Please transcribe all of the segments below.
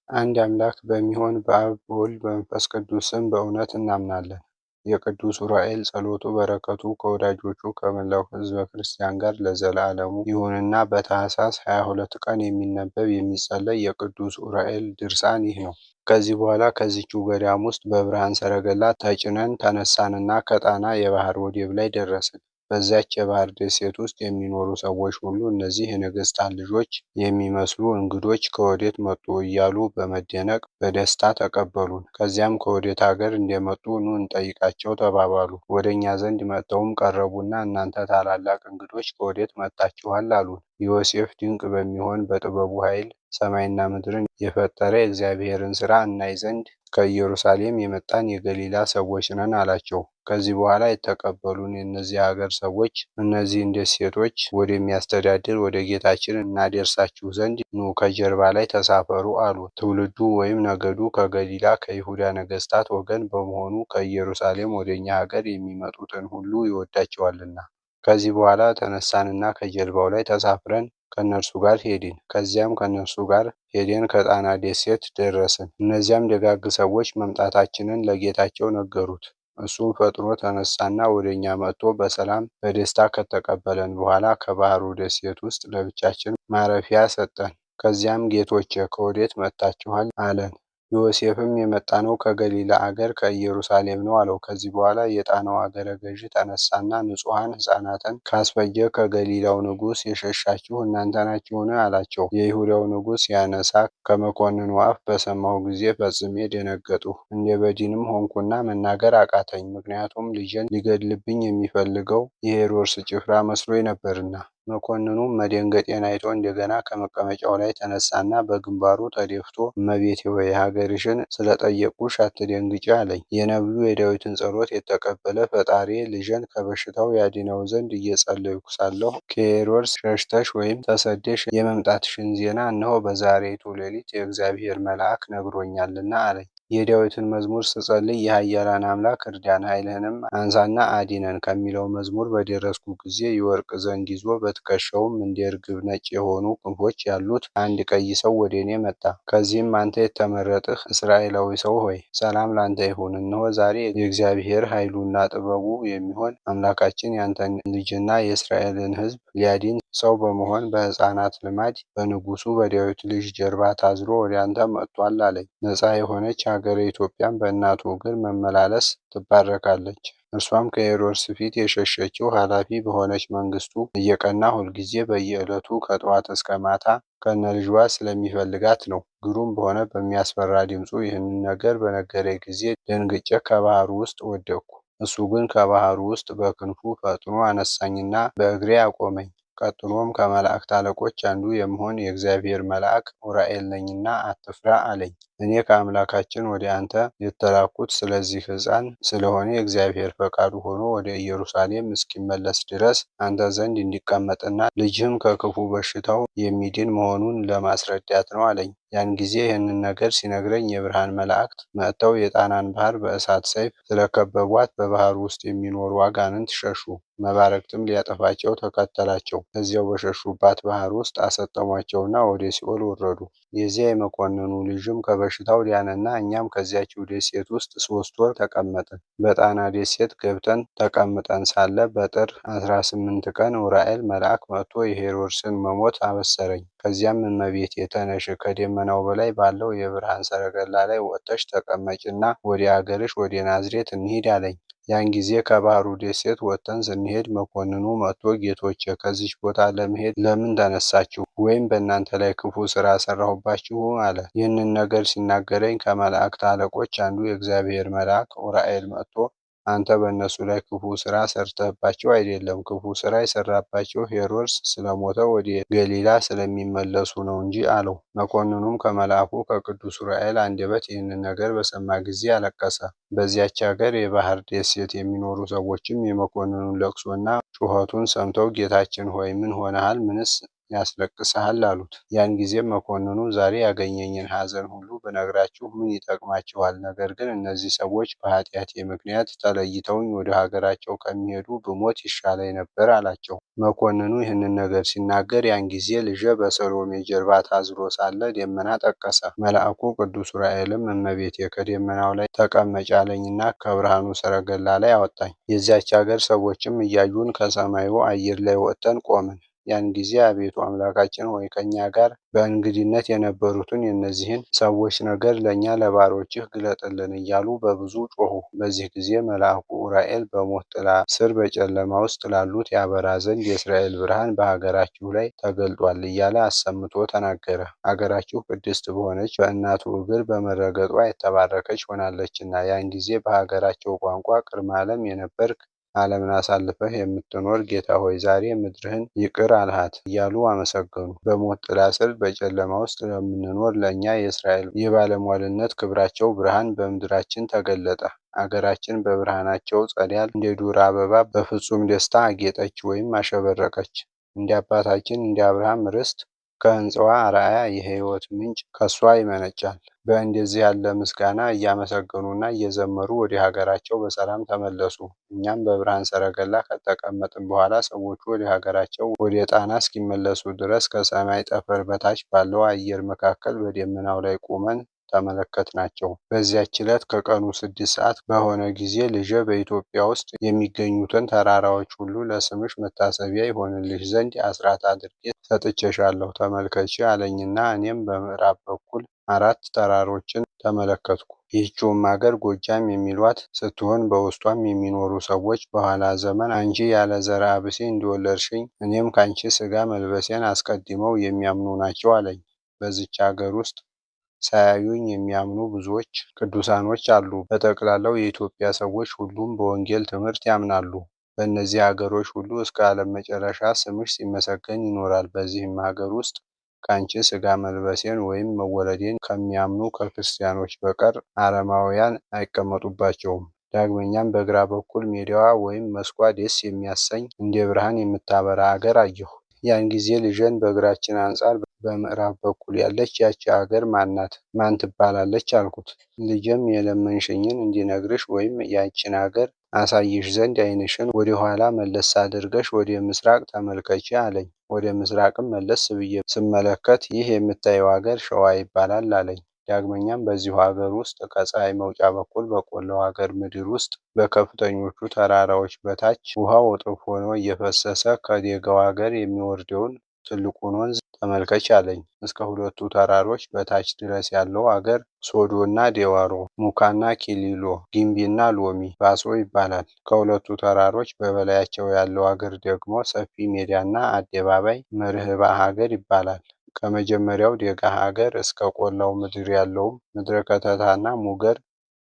አንድ አምላክ በሚሆን በአብ በወልድ በመንፈስ ቅዱስ ስም በእውነት እናምናለን። የቅዱስ ዑራኤል ጸሎቱ በረከቱ ከወዳጆቹ ከመላው ሕዝበ ክርስቲያን ጋር ለዘላለሙ ይሁንና በታኅሳስ 22 ቀን የሚነበብ የሚጸለይ የቅዱስ ዑራኤል ድርሳን ይህ ነው። ከዚህ በኋላ ከዚችው ገዳም ውስጥ በብርሃን ሰረገላ ተጭነን ተነሳንና ከጣና የባህር ወደብ ላይ ደረስን። በዚያች የባህር ደሴት ውስጥ የሚኖሩ ሰዎች ሁሉ እነዚህ የነገሥታት ልጆች የሚመስሉ እንግዶች ከወዴት መጡ እያሉ በመደነቅ በደስታ ተቀበሉን። ከዚያም ከወዴት አገር እንደመጡ ኑ እንጠይቃቸው ተባባሉ። ወደ እኛ ዘንድ መጥተውም ቀረቡና እናንተ ታላላቅ እንግዶች ከወዴት መጥታችኋል አሉን። ዮሴፍ ድንቅ በሚሆን በጥበቡ ኃይል ሰማይና ምድርን የፈጠረ የእግዚአብሔርን ሥራ እናይ ዘንድ ከኢየሩሳሌም የመጣን የገሊላ ሰዎች ነን አላቸው። ከዚህ በኋላ የተቀበሉን የእነዚህ አገር ሰዎች እነዚህን ደሴቶች ወደሚያስተዳድር ወደ ጌታችን እናደርሳችሁ ዘንድ ኑ ከጀርባ ላይ ተሳፈሩ አሉ። ትውልዱ ወይም ነገዱ ከገሊላ ከይሁዳ ነገሥታት ወገን በመሆኑ ከኢየሩሳሌም ወደ እኛ ሀገር የሚመጡትን ሁሉ ይወዳቸዋልና። ከዚህ በኋላ ተነሳንና ከጀልባው ላይ ተሳፍረን ከእነርሱ ጋር ሄድን። ከዚያም ከእነርሱ ጋር ሄደን ከጣና ደሴት ደረስን። እነዚያም ደጋግ ሰዎች መምጣታችንን ለጌታቸው ነገሩት። እሱም ፈጥኖ ተነሳና ወደ እኛ መጥቶ በሰላም በደስታ ከተቀበለን በኋላ ከባህሩ ደሴት ውስጥ ለብቻችን ማረፊያ ሰጠን። ከዚያም ጌቶቼ ከወዴት መጥታችኋል አለን። ዮሴፍም የመጣነው ከገሊላ አገር ከኢየሩሳሌም ነው አለው። ከዚህ በኋላ የጣናው አገረ ገዥ ተነሳና ንጹሐን ሕፃናትን ካስፈጀ ከገሊላው ንጉሥ የሸሻችሁ እናንተ ናችሁን? አላቸው። የይሁዳው ንጉሥ ያነሳ ከመኮንኑ አፍ በሰማሁ ጊዜ ፈጽሜ ደነገጥሁ። እንደ በድንም ሆንኩና መናገር አቃተኝ። ምክንያቱም ልጄን ሊገድልብኝ የሚፈልገው የሄሮድስ ጭፍራ መስሎኝ ነበርና። መኮንኑም መደንገጤን አይቶ እንደገና ከመቀመጫው ላይ ተነሳና በግንባሩ ተደፍቶ እመቤቴ ሆይ ሀገርሽን ስለጠየቁሽ አትደንግጪ አለኝ። የነቢዩ የዳዊትን ጸሎት የተቀበለ ፈጣሪዬ ልጄን ከበሽታው ያድነው ዘንድ እየጸለይኩ ሳለሁ ከሄሮድስ ሸሽተሽ ወይም ተሰደሽ የመምጣትሽን ዜና እነሆ በዛሬይቱ ሌሊት የእግዚአብሔር መልአክ ነግሮኛልና አለኝ። የዳዊትን መዝሙር ስጸልይ የኃያላን አምላክ እርዳን ኃይልህንም አንሳና አድነን ከሚለው መዝሙር በደረስኩ ጊዜ የወርቅ ዘንግ ይዞ በትከሻውም እንደ ርግብ ነጭ የሆኑ ክንፎች ያሉት አንድ ቀይ ሰው ወደ እኔ መጣ። ከዚህም አንተ የተመረጥህ እስራኤላዊ ሰው ሆይ ሰላም ላንተ ይሁን። እነሆ ዛሬ የእግዚአብሔር ኃይሉና ጥበቡ የሚሆን አምላካችን ያንተን ልጅና የእስራኤልን ሕዝብ ሊያድን ሰው በመሆን በሕፃናት ልማድ በንጉሡ በዳዊት ልጅ ጀርባ ታዝሎ ወደ አንተ መጥቷል አለኝ። ነፃ የሆነች ሀገረ ኢትዮጵያም በእናቱ እግር መመላለስ ትባረካለች። እርሷም ከሄሮድስ ፊት የሸሸችው ኃላፊ በሆነች መንግስቱ እየቀና ሁልጊዜ በየዕለቱ ከጠዋት እስከ ማታ ከነ ልጇ ስለሚፈልጋት ነው። ግሩም በሆነ በሚያስፈራ ድምፁ ይህንን ነገር በነገረኝ ጊዜ ደንግጬ ከባህሩ ውስጥ ወደቅኩ። እሱ ግን ከባህሩ ውስጥ በክንፉ ፈጥኖ አነሳኝና በእግሬ አቆመኝ። ቀጥሎም ከመላእክት አለቆች አንዱ የምሆን የእግዚአብሔር መልአክ ዑራኤል ነኝና አትፍራ አለኝ። እኔ ከአምላካችን ወደ አንተ የተላኩት ስለዚህ ሕፃን ስለሆነ የእግዚአብሔር ፈቃዱ ሆኖ ወደ ኢየሩሳሌም እስኪመለስ ድረስ አንተ ዘንድ እንዲቀመጥና ልጅህም ከክፉ በሽታው የሚድን መሆኑን ለማስረዳት ነው አለኝ። ያን ጊዜ ይህንን ነገር ሲነግረኝ የብርሃን መላእክት መጥተው የጣናን ባህር በእሳት ሰይፍ ስለከበቧት በባህሩ ውስጥ የሚኖሩ አጋንንት ሸሹ። መባረክትም ሊያጠፋቸው ተከተላቸው። እዚያው በሸሹባት ባህር ውስጥ አሰጠሟቸውና ወደ ሲኦል ወረዱ። የዚያ የመኮንኑ ልጅም ከበሽታው ዳነና እኛም ከዚያችው ደሴት ውስጥ 3 ወር ተቀመጥን። በጣና ደሴት ገብተን ተቀምጠን ሳለ በጥር 18 ቀን ዑራኤል መልአክ መጥቶ የሄሮድስን መሞት አበሰረኝ። ከዚያም እመቤቴ ተነሽ ከደመናው በላይ ባለው የብርሃን ሰረገላ ላይ ወጥተሽ ተቀመጭና ወደ አገርሽ ወደ ናዝሬት እንሂድ አለኝ። ያን ጊዜ ከባህሩ ደሴት ወጥተን ስንሄድ መኮንኑ መጥቶ ጌቶቼ ከዚች ቦታ ለመሄድ ለምን ተነሳችሁ? ወይም በእናንተ ላይ ክፉ ሥራ ሰራሁባችሁ? አለ። ይህንን ነገር ሲናገረኝ ከመላእክት አለቆች አንዱ የእግዚአብሔር መልአክ ዑራኤል መጥቶ አንተ በእነሱ ላይ ክፉ ሥራ ሰርተህባቸው አይደለም፣ ክፉ ሥራ የሰራባቸው ሄሮድስ ስለሞተ ወደ ገሊላ ስለሚመለሱ ነው እንጂ አለው። መኮንኑም ከመልአኩ ከቅዱስ ዑራኤል አንደበት ይህንን ነገር በሰማ ጊዜ አለቀሰ። በዚያች አገር የባህር ደሴት የሚኖሩ ሰዎችም የመኮንኑን ለቅሶና ጩኸቱን ሰምተው ጌታችን ሆይ ምን ሆነሃል? ምንስ ያስለቅስሃል አሉት። ያን ጊዜም መኮንኑ ዛሬ ያገኘኝን ሐዘን ሁሉ ብነግራችሁ ምን ይጠቅማችኋል? ነገር ግን እነዚህ ሰዎች በኃጢአቴ ምክንያት ተለይተውኝ ወደ ሀገራቸው ከሚሄዱ ብሞት ይሻለኝ ነበር አላቸው። መኮንኑ ይህንን ነገር ሲናገር ያን ጊዜ ልጄ በሰሎሜ ጀርባ ታዝሎ ሳለ ደመና ጠቀሰ። መልአኩ ቅዱስ ዑራኤልም እመቤቴ ከደመናው ላይ ተቀመጭ አለኝና ከብርሃኑ ሰረገላ ላይ አወጣኝ። የዚያች አገር ሰዎችም እያዩን ከሰማዩ አየር ላይ ወጥተን ቆምን። ያን ጊዜ አቤቱ አምላካችን ሆይ ከእኛ ጋር በእንግድነት የነበሩትን የእነዚህን ሰዎች ነገር ለእኛ ለባሮችህ ግለጥልን እያሉ በብዙ ጮኹ። በዚህ ጊዜ መልአኩ ዑራኤል በሞት ጥላ ስር በጨለማ ውስጥ ላሉት ያበራ ዘንድ የእስራኤል ብርሃን በሀገራችሁ ላይ ተገልጧል እያለ አሰምቶ ተናገረ። አገራችሁ ቅድስት በሆነች በእናቱ እግር በመረገጧ የተባረከች ሆናለችና። ያን ጊዜ በሀገራቸው ቋንቋ ቅድመ ዓለም የነበርክ ዓለምን አሳልፈህ የምትኖር ጌታ ሆይ ዛሬ ምድርህን ይቅር አልሃት እያሉ አመሰገኑ። በሞት ጥላ ስር በጨለማ ውስጥ ለምንኖር ለእኛ የእስራኤል የባለሟልነት ክብራቸው ብርሃን በምድራችን ተገለጠ። አገራችን በብርሃናቸው ጸዳል እንደ ዱር አበባ በፍጹም ደስታ አጌጠች ወይም አሸበረቀች። እንደ አባታችን እንደ አብርሃም ርስት ከሕንፃዋ አርአያ የሕይወት ምንጭ ከሷ ይመነጫል። በእንደዚህ ያለ ምስጋና እያመሰገኑና እየዘመሩ ወደ ሀገራቸው በሰላም ተመለሱ። እኛም በብርሃን ሰረገላ ከተቀመጥን በኋላ ሰዎቹ ወደ ሀገራቸው ወደ ጣና እስኪመለሱ ድረስ ከሰማይ ጠፈር በታች ባለው አየር መካከል በደመናው ላይ ቆመን ተመለከትናቸው። በዚያች ዕለት ከቀኑ 6 ሰዓት በሆነ ጊዜ ልጄ በኢትዮጵያ ውስጥ የሚገኙትን ተራራዎች ሁሉ ለስምሽ መታሰቢያ ይሆንልሽ ዘንድ አስራት አድርጌ ሰጥቼሻለሁ ተመልከቺ አለኝና እኔም በምዕራብ በኩል 4 ተራሮችን ተመለከትኩ። ይህችውም አገር ጎጃም የሚሏት ስትሆን በውስጧም የሚኖሩ ሰዎች በኋላ ዘመን አንቺ ያለ ዘርአ ብእሲ እንደወለድሽኝ እኔም ከአንቺ ሥጋ መልበሴን አስቀድመው የሚያምኑ ናቸው አለኝ። በዚች አገር ውስጥ ሳያዩኝ የሚያምኑ ብዙዎች ቅዱሳኖች አሉ። በጠቅላላው የኢትዮጵያ ሰዎች ሁሉም በወንጌል ትምህርት ያምናሉ። በእነዚህ አገሮች ሁሉ እስከ ዓለም መጨረሻ ስምሽ ሲመሰገን ይኖራል። በዚህም አገር ውስጥ ከአንቺ ሥጋ መልበሴን ወይም መወለዴን ከሚያምኑ ከክርስቲያኖች በቀር አረማውያን አይቀመጡባቸውም። ዳግመኛም በግራ በኩል ሜዳዋ ወይም መስኳ ደስ የሚያሰኝ እንደ ብርሃን የምታበራ አገር አየሁ። ያን ጊዜ ልጄን በእግራችን አንጻር በምዕራብ በኩል ያለች ያቺ አገር ማናት? ማን ትባላለች? አልኩት። ልጄም የለመንሽኝን እንዲነግርሽ ወይም ያቺን አገር አሳይሽ ዘንድ ዓይንሽን ወደ ኋላ መለስ አድርገሽ ወደ ምስራቅ ተመልከቺ አለኝ። ወደ ምስራቅም መለስ ብዬ ስመለከት ይህ የምታየው አገር ሸዋ ይባላል አለኝ። ዳግመኛም በዚሁ አገር ውስጥ ከፀሐይ መውጫ በኩል በቆላው አገር ምድር ውስጥ በከፍተኞቹ ተራራዎች በታች ውሃው እጥፍ ሆኖ እየፈሰሰ ከደጋው አገር የሚወርደውን ትልቁን ወንዝ ተመልከች አለኝ። እስከ 2ቱ ተራሮች በታች ድረስ ያለው አገር ሶዶና ዴዋሮ፣ ሙካና ኪሊሎ፣ ጊምቢና ሎሚ ባሶ ይባላል። ከ2ቱ ተራሮች በበላያቸው ያለው አገር ደግሞ ሰፊ ሜዳና አደባባይ መርህባ ሀገር ይባላል። ከመጀመሪያው ደጋ ሀገር እስከ ቆላው ምድር ያለውም ምድረ ከተታና ሙገር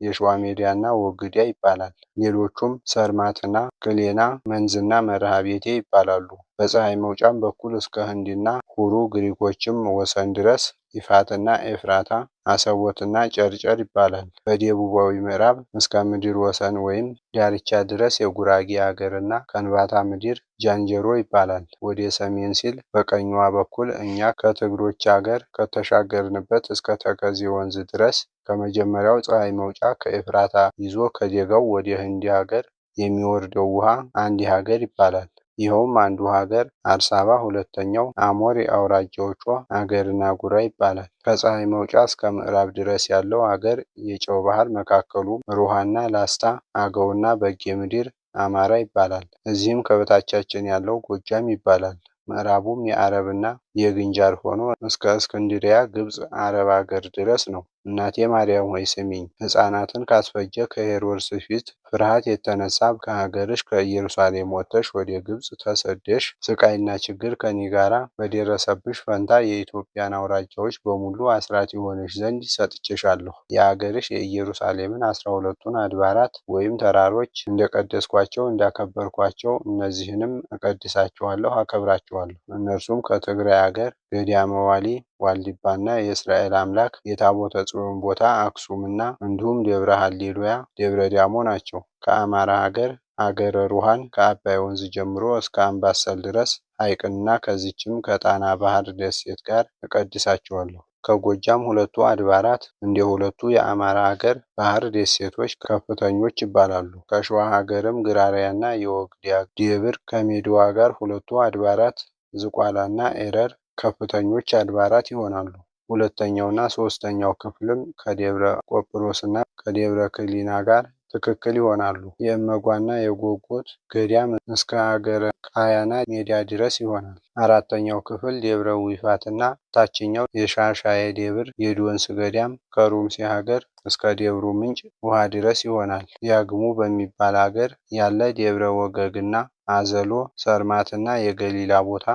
የሸዋ ሜዳና ወግዳ ይባላል። ሌሎቹም ሰርማትና ቅሌና መንዝና መርሃ ቤቴ ይባላሉ። በፀሐይ መውጫም በኩል እስከ ህንድና ሁሩ ግሪኮችም ወሰን ድረስ ይፋትና ኤፍራታ፣ አሰቦትና ጨርጨር ይባላል። በደቡባዊ ምዕራብ እስከ ምድር ወሰን ወይም ዳርቻ ድረስ የጉራጌ አገርና ከንባታ ምድር ጃንጀሮ ይባላል። ወደ ሰሜን ሲል በቀኝዋ በኩል እኛ ከትግሮች አገር ከተሻገርንበት እስከ ተከዜ ወንዝ ድረስ ከመጀመሪያው ፀሐይ መውጫ ከኤፍራታ ይዞ ከደጋው ወደ ህንድ ሀገር የሚወርደው ውሃ አንድ ሀገር ይባላል። ይኸውም አንዱ ሀገር አርሳባ፣ ሁለተኛው አሞር የአውራጃዎቿ አገርና ጉራ ይባላል። ከፀሐይ መውጫ እስከ ምዕራብ ድረስ ያለው አገር የጨው ባህር፣ መካከሉም ሮሃና ላስታ፣ አገውና በጌ ምድር አማራ ይባላል። እዚህም ከበታቻችን ያለው ጎጃም ይባላል። ምዕራቡም የአረብና የግንጃር ሆኖ እስከ እስክንድሪያ ግብፅ አረብ አገር ድረስ ነው። እናቴ ማርያም ሆይ ስሚኝ። ሕፃናትን ካስፈጀ ከሄሮድስ ፊት ፍርሃት የተነሳ ከሀገርሽ ከኢየሩሳሌም ወጥተሽ ወደ ግብፅ ተሰደሽ ስቃይና ችግር ከኔ ጋራ በደረሰብሽ ፈንታ የኢትዮጵያን አውራጃዎች በሙሉ አስራት የሆነሽ ዘንድ ሰጥቼሻለሁ። የአገርሽ የኢየሩሳሌምን 12ቱን አድባራት ወይም ተራሮች እንደቀደስኳቸው እንዳከበርኳቸው እነዚህንም እቀድሳቸዋለሁ፣ አከብራቸዋለሁ። እነርሱም ከትግራይ አገር ገዳመ ዋሊ ዋልድባና የእስራኤል አምላክ የታቦተ ጽዮን ቦታ አክሱምና እንዲሁም ደብረ ሃሌሉያ፣ ደብረ ዳሞ ናቸው። ከአማራ ሀገር ሀገረ ሩሃን ከአባይ ወንዝ ጀምሮ እስከ አምባሰል ድረስ ሐይቅንና ከዚችም ከጣና ባህር ደሴት ጋር እቀድሳቸዋለሁ። ከጎጃም ሁለቱ አድባራት እንደ ሁለቱ የአማራ ሀገር ባህር ደሴቶች ከፍተኞች ይባላሉ። ከሸዋ ሀገርም ግራሪያና የወግዲያ ደብር ከሜድዋ ጋር ሁለቱ አድባራት ዝቋላና ኤረር ከፍተኞች አድባራት ይሆናሉ። ሁለተኛውና ሦስተኛው ክፍልም ከደብረ ቆጵሮስና ከደብረ ክሊና ጋር ትክክል ይሆናሉ። የእመጓና የጎጎት ገዳም እስከ አገረ ቃያና ሜዳ ድረስ ይሆናል። አራተኛው ክፍል ደብረ ዊፋትና ታችኛው የሻሻዬ ደብር የዶንስ ገዳም ከሩምሲ ሀገር እስከ ደብሩ ምንጭ ውሃ ድረስ ይሆናል። ያግሙ በሚባል አገር ያለ ደብረ ወገግና አዘሎ፣ ሰርማትና የገሊላ ቦታ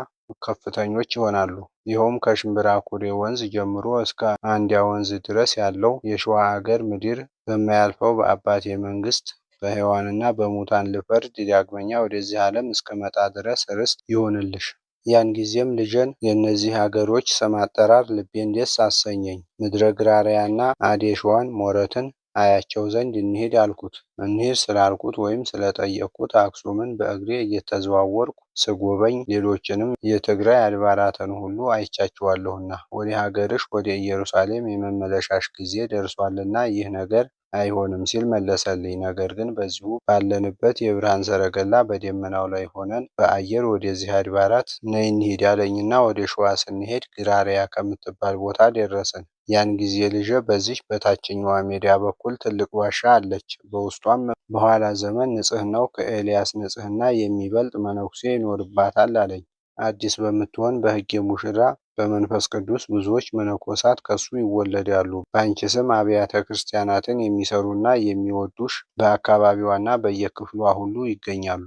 ከፍተኞች ይሆናሉ። ይኸውም ከሽምብራ ኩሬ ወንዝ ጀምሮ እስከ አንዲያ ወንዝ ድረስ ያለው የሸዋ አገር ምድር በማያልፈው በአባቴ መንግስት በሕያዋንና በሙታን ልፈርድ ዳግመኛ ወደዚህ ዓለም እስክመጣ ድረስ ርስት ይሁንልሽ። ያን ጊዜም ልጄን የእነዚህ አገሮች ስም አጠራር ልቤን ደስ አሰኘኝ። ምድረ ግራሪያና አዴሽዋን ሞረትን አያቸው ዘንድ እንሂድ አልኩት። እንሂድ ስላልኩት ወይም ስለጠየቅኩት አክሱምን በእግሬ እየተዘዋወርኩ ስጎበኝ ሌሎችንም የትግራይ አድባራትን ሁሉ አይቻቸዋለሁና ወደ ሀገርሽ ወደ ኢየሩሳሌም የመመለሻሽ ጊዜ ደርሷልና ይህ ነገር አይሆንም ሲል መለሰልኝ። ነገር ግን በዚሁ ባለንበት የብርሃን ሰረገላ በደመናው ላይ ሆነን በአየር ወደዚህ አድባራት ነይ እንሂድ አለኝና ወደ ሸዋ ስንሄድ ግራሪያ ከምትባል ቦታ ደረስን። ያን ጊዜ ልጄ በዚህ በታችኛዋ ሜዳ በኩል ትልቅ ዋሻ አለች። በውስጧም በኋላ ዘመን ንጽሕናው ከኤልያስ ንጽሕና የሚበልጥ መነኩሴ ይኖርባታል አለኝ። አዲስ በምትሆን በሕጌ ሙሽራ በመንፈስ ቅዱስ ብዙዎች መነኮሳት ከሱ ይወለዳሉ። በአንቺ ስም አብያተ ክርስቲያናትን የሚሰሩና የሚወዱሽ በአካባቢዋና በየክፍሏ ሁሉ ይገኛሉ።